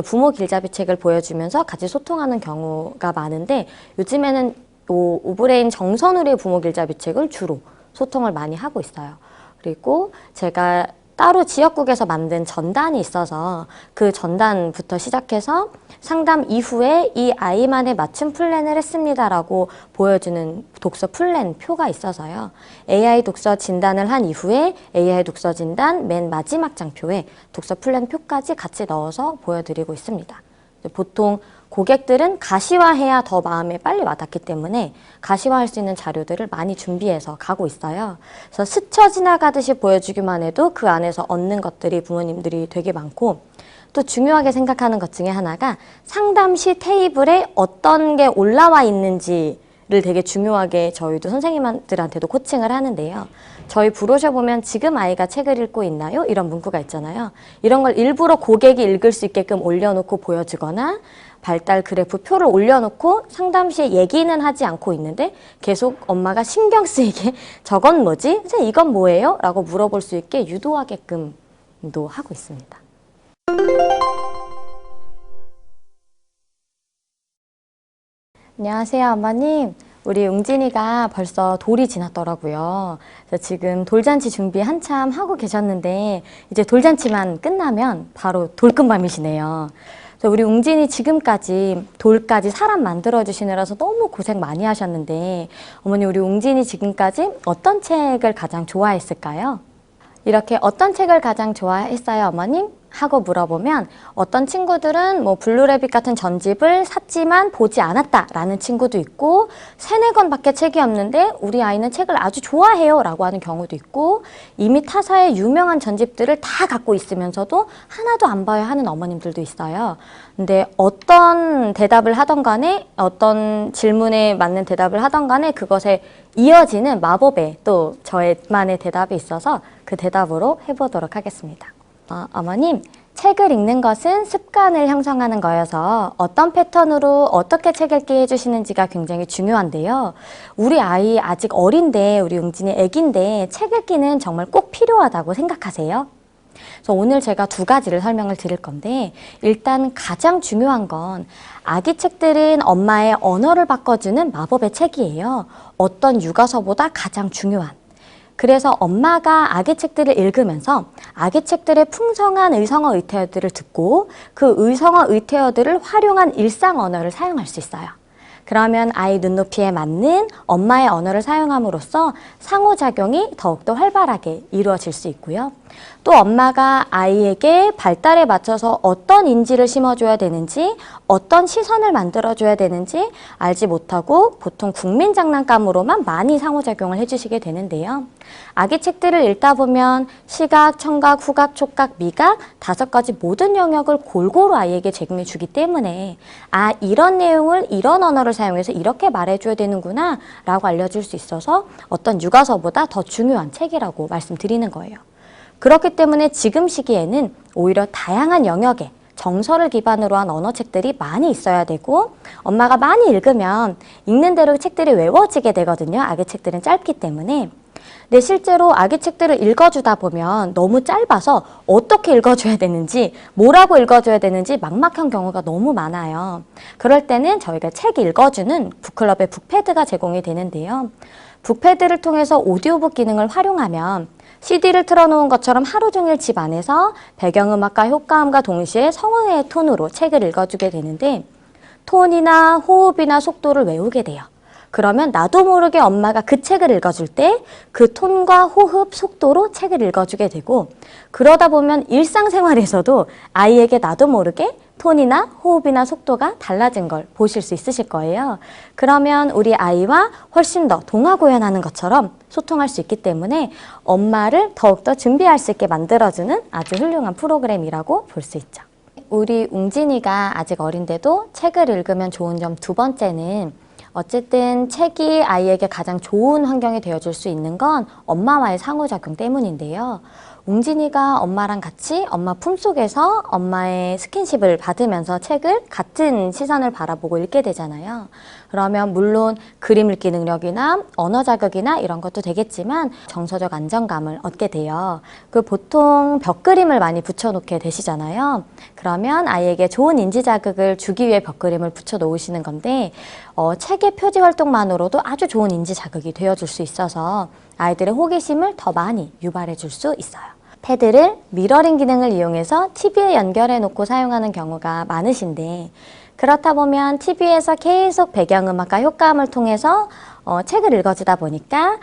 부모 길잡이책을 보여주면서 같이 소통하는 경우가 많은데, 요즘에는 오브레인 정선우리의 부모 길잡이책을 주로 소통을 많이 하고 있어요. 그리고 제가 따로 지역국에서 만든 전단이 있어서 그 전단부터 시작해서 상담 이후에 이 아이만의 맞춤 플랜을 했습니다라고 보여주는 독서 플랜 표가 있어서요. AI 독서 진단을 한 이후에 AI 독서 진단 맨 마지막 장표에 독서 플랜 표까지 같이 넣어서 보여드리고 있습니다. 보통 고객들은 가시화해야 더 마음에 빨리 와닿기 때문에 가시화할 수 있는 자료들을 많이 준비해서 가고 있어요. 그래서 스쳐 지나가듯이 보여주기만 해도 그 안에서 얻는 것들이 부모님들이 되게 많고, 또 중요하게 생각하는 것 중에 하나가 상담 시 테이블에 어떤 게 올라와 있는지를 되게 중요하게 저희도 선생님들한테도 코칭을 하는데요. 저희 브로셔 보면 지금 아이가 책을 읽고 있나요? 이런 문구가 있잖아요. 이런 걸 일부러 고객이 읽을 수 있게끔 올려놓고 보여주거나 발달 그래프 표를 올려놓고 상담 시에 얘기는 하지 않고 있는데 계속 엄마가 신경 쓰이게 저건 뭐지? 선생님 이건 뭐예요? 라고 물어볼 수 있게 유도하게끔도 하고 있습니다. 안녕하세요, 어머님. 우리 웅진이가 벌써 돌이 지났더라고요. 그래서 지금 돌잔치 준비 한참 하고 계셨는데 이제 돌잔치만 끝나면 바로 돌금밤이시네요. 그래서 우리 웅진이 지금까지 돌까지 사람 만들어주시느라서 너무 고생 많이 하셨는데 어머니 우리 웅진이 지금까지 어떤 책을 가장 좋아했을까요? 이렇게 어떤 책을 가장 좋아했어요, 어머님? 하고 물어보면 어떤 친구들은 뭐 블루래빗 같은 전집을 샀지만 보지 않았다라는 친구도 있고 3-4권밖에 책이 없는데 우리 아이는 책을 아주 좋아해요 라고 하는 경우도 있고 이미 타사의 유명한 전집들을 다 갖고 있으면서도 하나도 안 봐야 하는 어머님들도 있어요. 근데 어떤 대답을 하던 간에 어떤 질문에 맞는 대답을 하던 간에 그것에 이어지는 마법의 또 저만의 대답이 있어서 그 대답으로 해보도록 하겠습니다. 어머님, 책을 읽는 것은 습관을 형성하는 거여서 어떤 패턴으로 어떻게 책 읽게 해주시는지가 굉장히 중요한데요. 우리 아이 아직 어린데, 우리 웅진이 애기인데 책 읽기는 정말 꼭 필요하다고 생각하세요? 그래서 오늘 제가 2가지를 설명을 드릴 건데 일단 가장 중요한 건 아기 책들은 엄마의 언어를 바꿔주는 마법의 책이에요. 어떤 육아서보다 가장 중요한. 그래서 엄마가 아기 책들을 읽으면서 아기 책들의 풍성한 의성어 의태어들을 듣고 그 의성어 의태어들을 활용한 일상 언어를 사용할 수 있어요. 그러면 아이 눈높이에 맞는 엄마의 언어를 사용함으로써 상호작용이 더욱더 활발하게 이루어질 수 있고요. 또 엄마가 아이에게 발달에 맞춰서 어떤 인지를 심어줘야 되는지 어떤 시선을 만들어줘야 되는지 알지 못하고 보통 국민 장난감으로만 많이 상호작용을 해주시게 되는데요. 아기 책들을 읽다 보면 시각, 청각, 후각, 촉각, 미각 5가지 모든 영역을 골고루 아이에게 제공해 주기 때문에 아 이런 내용을 이런 언어를 사용해서 이렇게 말해줘야 되는구나 라고 알려줄 수 있어서 어떤 육아서보다 더 중요한 책이라고 말씀드리는 거예요. 그렇기 때문에 지금 시기에는 오히려 다양한 영역에 정서를 기반으로 한 언어책들이 많이 있어야 되고 엄마가 많이 읽으면 읽는 대로 책들이 외워지게 되거든요. 아기 책들은 짧기 때문에. 근데 실제로 아기 책들을 읽어주다 보면 너무 짧아서 어떻게 읽어줘야 되는지 뭐라고 읽어줘야 되는지 막막한 경우가 너무 많아요. 그럴 때는 저희가 책 읽어주는 북클럽의 북패드가 제공이 되는데요. 북패드를 통해서 오디오북 기능을 활용하면 CD를 틀어놓은 것처럼 하루 종일 집 안에서 배경음악과 효과음과 동시에 성우의 톤으로 책을 읽어주게 되는데 톤이나 호흡이나 속도를 외우게 돼요. 그러면 나도 모르게 엄마가 그 책을 읽어줄 때 그 톤과 호흡, 속도로 책을 읽어주게 되고 그러다 보면 일상생활에서도 아이에게 나도 모르게 톤이나 호흡이나 속도가 달라진 걸 보실 수 있으실 거예요. 그러면 우리 아이와 훨씬 더 동화구연하는 것처럼 소통할 수 있기 때문에 엄마를 더욱더 준비할 수 있게 만들어주는 아주 훌륭한 프로그램이라고 볼 수 있죠. 우리 웅진이가 아직 어린데도 책을 읽으면 좋은 점 2번째는 어쨌든 책이 아이에게 가장 좋은 환경이 되어줄 수 있는 건 엄마와의 상호작용 때문인데요. 웅진이가 엄마랑 같이 엄마 품속에서 엄마의 스킨십을 받으면서 책을 같은 시선을 바라보고 읽게 되잖아요. 그러면 물론 그림 읽기 능력이나 언어 자극이나 이런 것도 되겠지만 정서적 안정감을 얻게 돼요. 그 보통 벽그림을 많이 붙여놓게 되시잖아요. 그러면 아이에게 좋은 인지 자극을 주기 위해 벽그림을 붙여 놓으시는 건데 책의 표지 활동만으로도 아주 좋은 인지 자극이 되어줄 수 있어서 아이들의 호기심을 더 많이 유발해 줄 수 있어요. 패드를 미러링 기능을 이용해서 TV에 연결해 놓고 사용하는 경우가 많으신데 그렇다 보면 TV에서 계속 배경음악과 효과음을 통해서 책을 읽어주다 보니까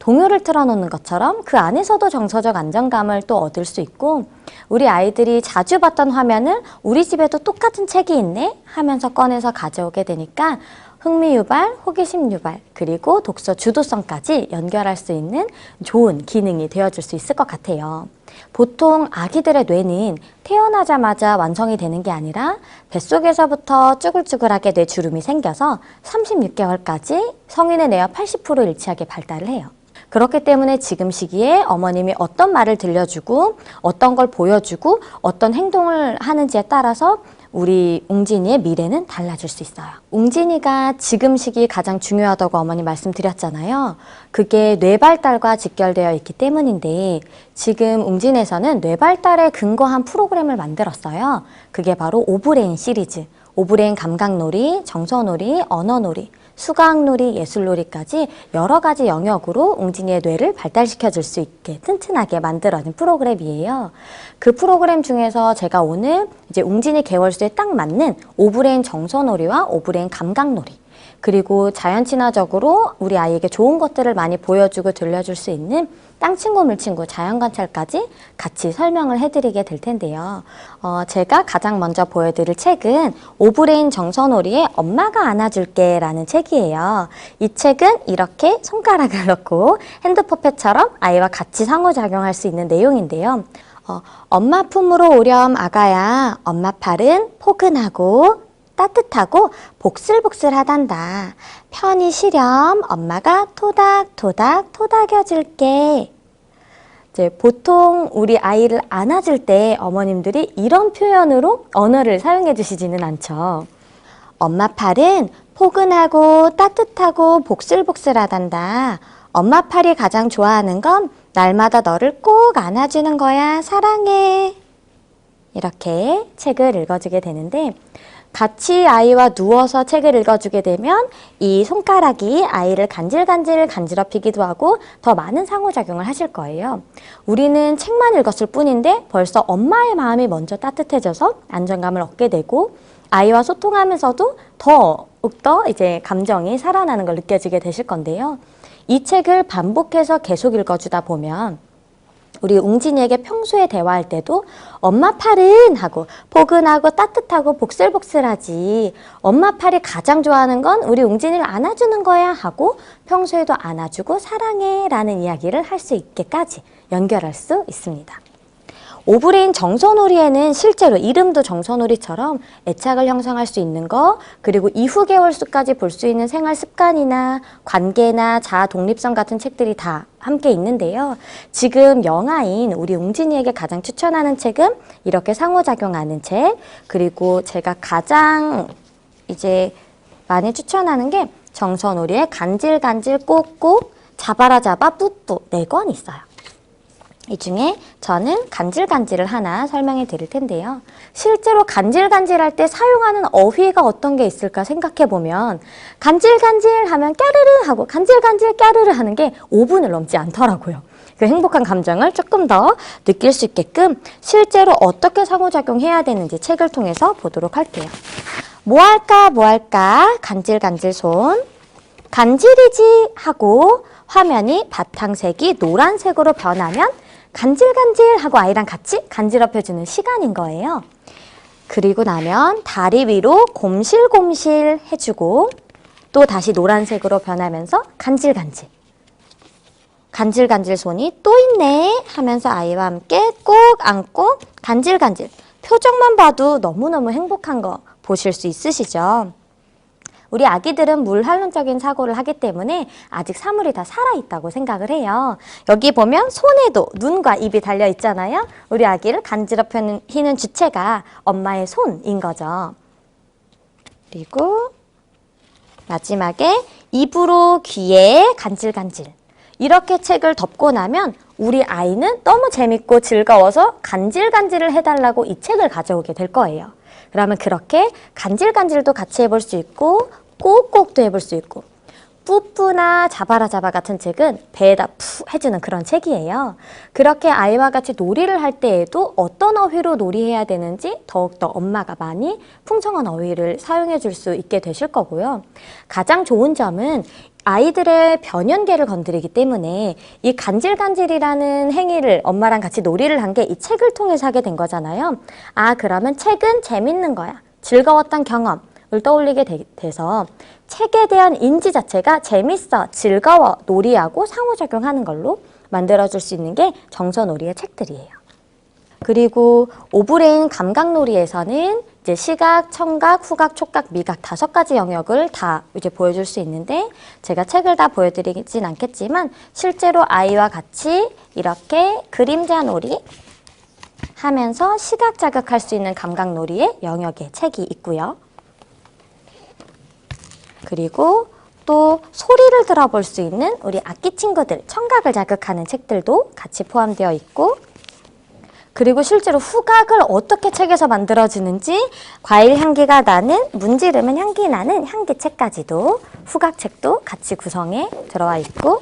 동요를 틀어놓는 것처럼 그 안에서도 정서적 안정감을 또 얻을 수 있고 우리 아이들이 자주 봤던 화면을 우리 집에도 똑같은 책이 있네 하면서 꺼내서 가져오게 되니까 흥미 유발, 호기심 유발, 그리고 독서 주도성까지 연결할 수 있는 좋은 기능이 되어줄 수 있을 것 같아요. 보통 아기들의 뇌는 태어나자마자 완성이 되는 게 아니라 뱃속에서부터 쭈글쭈글하게 뇌주름이 생겨서 36개월까지 성인의 뇌와 80% 일치하게 발달을 해요. 그렇기 때문에 지금 시기에 어머님이 어떤 말을 들려주고 어떤 걸 보여주고 어떤 행동을 하는지에 따라서 우리 웅진이의 미래는 달라질 수 있어요. 웅진이가 지금 시기 가장 중요하다고 어머니 말씀드렸잖아요. 그게 뇌 발달과 직결되어 있기 때문인데 지금 웅진에서는 뇌 발달에 근거한 프로그램을 만들었어요. 그게 바로 오브레인 시리즈. 오브레인 감각놀이, 정서놀이, 언어놀이, 수학놀이, 예술놀이까지 여러 가지 영역으로 웅진이의 뇌를 발달시켜 줄 수 있게 튼튼하게 만들어진 프로그램이에요. 그 프로그램 중에서 제가 오늘 이제 웅진이 개월수에 딱 맞는 오브레인 정서놀이와 오브레인 감각놀이 그리고 자연 친화적으로 우리 아이에게 좋은 것들을 많이 보여주고 들려줄 수 있는 땅친구 물친구 자연관찰까지 같이 설명을 해드리게 될 텐데요. 제가 가장 먼저 보여드릴 책은 오브레인 정서놀이의 엄마가 안아줄게 라는 책이에요. 이 책은 이렇게 손가락을 넣고 핸드퍼펫처럼 아이와 같이 상호작용할 수 있는 내용인데요. 엄마 품으로 오렴 아가야. 엄마 팔은 포근하고 따뜻하고 복슬복슬하단다. 편히 쉬렴. 엄마가 토닥토닥 토닥여줄게. 이제 보통 우리 아이를 안아줄 때 어머님들이 이런 표현으로 언어를 사용해 주시지는 않죠. 엄마 팔은 포근하고 따뜻하고 복슬복슬하단다. 엄마 팔이 가장 좋아하는 건 날마다 너를 꼭 안아주는 거야. 사랑해. 이렇게 책을 읽어주게 되는데 같이 아이와 누워서 책을 읽어주게 되면 이 손가락이 아이를 간질간질 간지럽히기도 하고 더 많은 상호작용을 하실 거예요. 우리는 책만 읽었을 뿐인데 벌써 엄마의 마음이 먼저 따뜻해져서 안정감을 얻게 되고 아이와 소통하면서도 더욱더 이제 감정이 살아나는 걸 느껴지게 되실 건데요. 이 책을 반복해서 계속 읽어주다 보면 우리 웅진이에게 평소에 대화할 때도 엄마 팔은 하고 포근하고 따뜻하고 복슬복슬하지 엄마 팔이 가장 좋아하는 건 우리 웅진이를 안아주는 거야 하고 평소에도 안아주고 사랑해 라는 이야기를 할 수 있게까지 연결할 수 있습니다. 오브레인 정서놀이에는 실제로 이름도 정서놀이처럼 애착을 형성할 수 있는 거 그리고 이후 개월수까지 볼 수 있는 생활 습관이나 관계나 자아 독립성 같은 책들이 다 함께 있는데요. 지금 영아인 우리 웅진이에게 가장 추천하는 책은 이렇게 상호작용하는 책 그리고 제가 가장 이제 많이 추천하는 게 정서놀이의 간질간질 꼭꼭 잡아라 잡아 뿌뿌 4권 있어요. 이 중에 저는 간질간질을 하나 설명해 드릴 텐데요. 실제로 간질간질할 때 사용하는 어휘가 어떤 게 있을까 생각해 보면 간질간질 하면 까르르 하고 간질간질 까르르 하는 게 5분을 넘지 않더라고요. 그 행복한 감정을 조금 더 느낄 수 있게끔 실제로 어떻게 상호작용해야 되는지 책을 통해서 보도록 할게요. 뭐 할까 간질간질 손 간질이지 하고 화면이 바탕색이 노란색으로 변하면 간질간질 하고 아이랑 같이 간지럽혀주는 시간인 거예요. 그리고 나면 다리 위로 곰실곰실 해주고 또 다시 노란색으로 변하면서 간질간질. 간질간질 손이 또 있네 하면서 아이와 함께 꼭 안고 간질간질. 표정만 봐도 너무너무 행복한 거 보실 수 있으시죠? 우리 아기들은 물활론적인 사고를 하기 때문에 아직 사물이 다 살아있다고 생각을 해요. 여기 보면 손에도 눈과 입이 달려 있잖아요. 우리 아기를 간지럽히는 주체가 엄마의 손인 거죠. 그리고 마지막에 입으로 귀에 간질간질. 이렇게 책을 덮고 나면 우리 아이는 너무 재밌고 즐거워서 간질간질을 해달라고 이 책을 가져오게 될 거예요. 그러면 그렇게 간질간질도 같이 해볼 수 있고 꼭꼭도 해볼 수 있고 뿌뿌나 잡아라 잡아 같은 책은 배에다 푸 해주는 그런 책이에요. 그렇게 아이와 같이 놀이를 할 때에도 어떤 어휘로 놀이해야 되는지 더욱더 엄마가 많이 풍성한 어휘를 사용해 줄 수 있게 되실 거고요. 가장 좋은 점은 아이들의 변연계를 건드리기 때문에 이 간질간질이라는 행위를 엄마랑 같이 놀이를 한 게 이 책을 통해서 하게 된 거잖아요. 아, 그러면 책은 재밌는 거야. 즐거웠던 경험을 떠올리게 돼서 책에 대한 인지 자체가 재밌어, 즐거워, 놀이하고 상호작용하는 걸로 만들어줄 수 있는 게 정서놀이의 책들이에요. 그리고 오브레인 감각놀이에서는 이제 시각, 청각, 후각, 촉각, 미각 5가지 영역을 다 이제 보여줄 수 있는데 제가 책을 다 보여드리진 않겠지만 실제로 아이와 같이 이렇게 그림자 놀이 하면서 시각 자극할 수 있는 감각놀이의 영역의 책이 있고요. 그리고 또 소리를 들어볼 수 있는 우리 악기 친구들, 청각을 자극하는 책들도 같이 포함되어 있고 그리고 실제로 후각을 어떻게 책에서 만들어지는지 과일 향기가 나는, 문지르면 향기 나는 향기책까지도 후각책도 같이 구성에 들어와 있고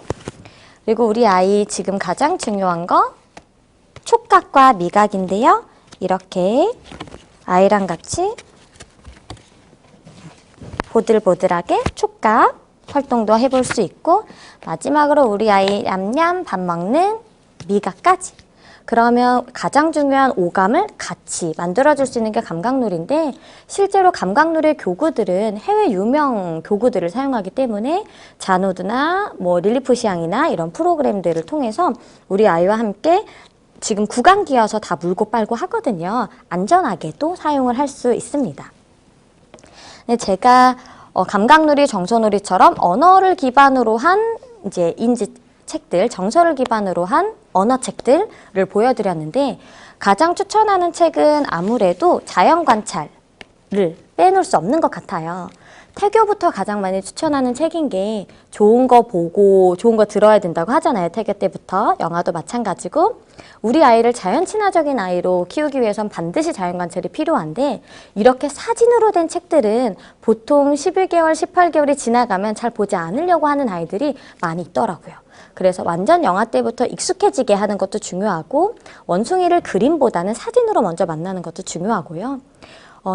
그리고 우리 아이 지금 가장 중요한 거 촉각과 미각인데요. 이렇게 아이랑 같이 보들보들하게 촉각 활동도 해볼 수 있고 마지막으로 우리 아이 냠냠 밥 먹는 미각까지 그러면 가장 중요한 오감을 같이 만들어줄 수 있는 게 감각놀이인데 실제로 감각놀이 교구들은 해외 유명 교구들을 사용하기 때문에 자누드나 뭐 릴리프시앙이나 이런 프로그램들을 통해서 우리 아이와 함께 지금 구강기여서 다 물고 빨고 하거든요. 안전하게 또 사용을 할 수 있습니다. 근데 제가 감각놀이, 정서놀이처럼 언어를 기반으로 한 이제 인지 책들, 정서를 기반으로 한 언어책들을 보여드렸는데 가장 추천하는 책은 아무래도 자연관찰을 빼놓을 수 없는 것 같아요. 태교부터 가장 많이 추천하는 책인 게 좋은 거 보고 좋은 거 들어야 된다고 하잖아요. 태교 때부터. 영화도 마찬가지고 우리 아이를 자연 친화적인 아이로 키우기 위해선 반드시 자연관찰이 필요한데 이렇게 사진으로 된 책들은 보통 11개월, 18개월이 지나가면 잘 보지 않으려고 하는 아이들이 많이 있더라고요. 그래서 완전 영화 때부터 익숙해지게 하는 것도 중요하고 원숭이를 그림보다는 사진으로 먼저 만나는 것도 중요하고요.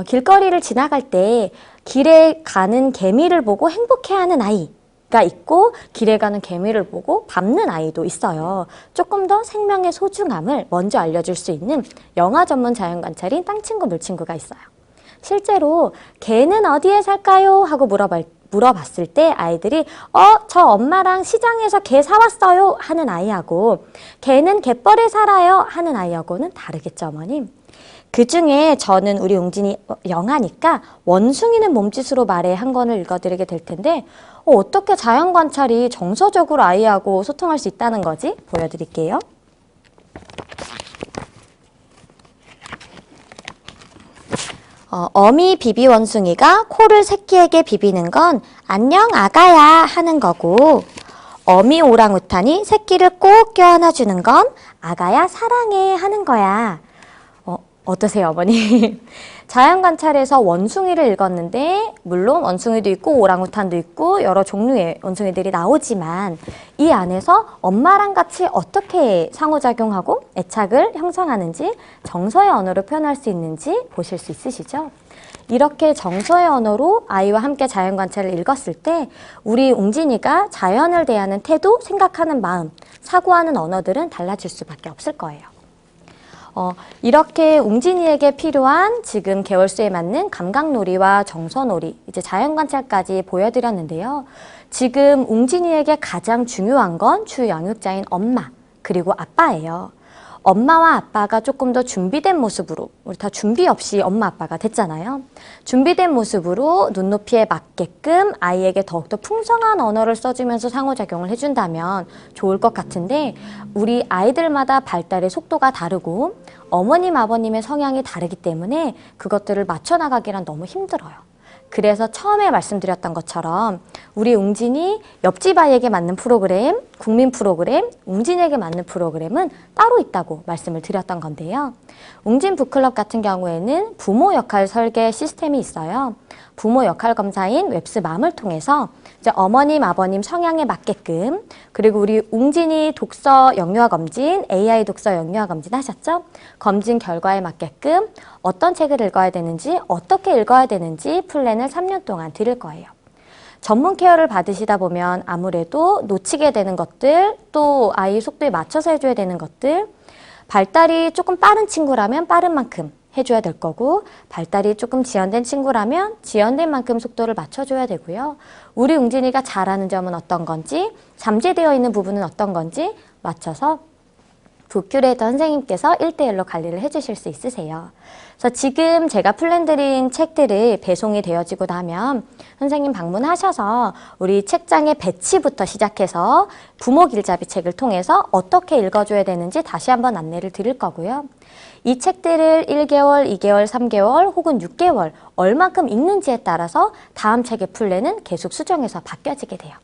길거리를 지나갈 때 길에 가는 개미를 보고 행복해하는 아이가 있고 길에 가는 개미를 보고 밟는 아이도 있어요. 조금 더 생명의 소중함을 먼저 알려줄 수 있는 영화 전문 자연관찰인 땅친구 물친구가 있어요. 실제로 개는 어디에 살까요? 하고 물어봤을 때 아이들이 저 엄마랑 시장에서 개 사왔어요 하는 아이하고 개는 갯벌에 살아요 하는 아이하고는 다르겠죠, 어머님? 그중에 저는 우리 웅진이 영하니까 원숭이는 몸짓으로 말해 한 권을 읽어드리게 될 텐데 어떻게 자연관찰이 정서적으로 아이하고 소통할 수 있다는 거지? 보여드릴게요. 어미 비비 원숭이가 코를 새끼에게 비비는 건 안녕 아가야 하는 거고 어미 오랑우탄이 새끼를 꼭 껴안아주는 건 아가야 사랑해 하는 거야. 어떠세요, 어머니? 자연관찰에서 원숭이를 읽었는데 물론 원숭이도 있고 오랑우탄도 있고 여러 종류의 원숭이들이 나오지만 이 안에서 엄마랑 같이 어떻게 상호작용하고 애착을 형성하는지 정서의 언어로 표현할 수 있는지 보실 수 있으시죠? 이렇게 정서의 언어로 아이와 함께 자연관찰을 읽었을 때 우리 웅진이가 자연을 대하는 태도, 생각하는 마음, 사고하는 언어들은 달라질 수밖에 없을 거예요. 이렇게 웅진이에게 필요한 지금 개월수에 맞는 감각놀이와 정서놀이, 이제 자연관찰까지 보여드렸는데요. 지금 웅진이에게 가장 중요한 건 주양육자인 엄마, 그리고 아빠예요. 엄마와 아빠가 조금 더 준비된 모습으로, 우리 다 준비 없이 엄마 아빠가 됐잖아요. 준비된 모습으로 눈높이에 맞게끔 아이에게 더욱더 풍성한 언어를 써주면서 상호작용을 해준다면 좋을 것 같은데 우리 아이들마다 발달의 속도가 다르고 어머님, 아버님의 성향이 다르기 때문에 그것들을 맞춰나가기란 너무 힘들어요. 그래서 처음에 말씀드렸던 것처럼 우리 웅진이 옆집 아이에게 맞는 프로그램, 국민 프로그램, 웅진에게 맞는 프로그램은 따로 있다고 말씀을 드렸던 건데요. 웅진 북클럽 같은 경우에는 부모 역할 설계 시스템이 있어요. 부모 역할 검사인 웹스맘을 통해서 이제 어머님, 아버님 성향에 맞게끔 그리고 우리 웅진이 독서 영유아 검진, AI 독서 영유아 검진 하셨죠? 검진 결과에 맞게끔 어떤 책을 읽어야 되는지, 어떻게 읽어야 되는지 플랜을 3년 동안 드릴 거예요. 전문 케어를 받으시다 보면 아무래도 놓치게 되는 것들, 또 아이 속도에 맞춰서 해줘야 되는 것들, 발달이 조금 빠른 친구라면 빠른 만큼 해줘야 될 거고, 발달이 조금 지연된 친구라면 지연된 만큼 속도를 맞춰줘야 되고요. 우리 웅진이가 잘하는 점은 어떤 건지, 잠재되어 있는 부분은 어떤 건지 맞춰서 부큐레이터 선생님께서 1대1로 관리를 해주실 수 있으세요. 그래서 지금 제가 플랜드린 책들이 배송이 되어지고 나면 선생님 방문하셔서 우리 책장의 배치부터 시작해서 부모 길잡이 책을 통해서 어떻게 읽어줘야 되는지 다시 한번 안내를 드릴 거고요. 이 책들을 1개월, 2개월, 3개월 혹은 6개월 얼만큼 읽는지에 따라서 다음 책의 플랜은 계속 수정해서 바뀌어지게 돼요.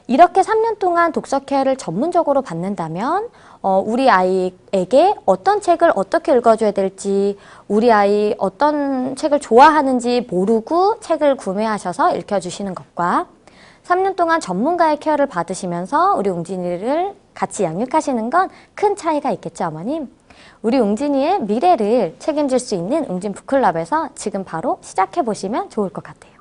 이렇게 3년 동안 독서 케어를 전문적으로 받는다면 우리 아이에게 어떤 책을 어떻게 읽어줘야 될지, 우리 아이 어떤 책을 좋아하는지 모르고 책을 구매하셔서 읽혀주시는 것과 3년 동안 전문가의 케어를 받으시면서 우리 웅진이를 같이 양육하시는 건 큰 차이가 있겠죠, 어머님? 우리 웅진이의 미래를 책임질 수 있는 웅진 북클럽에서 지금 바로 시작해보시면 좋을 것 같아요.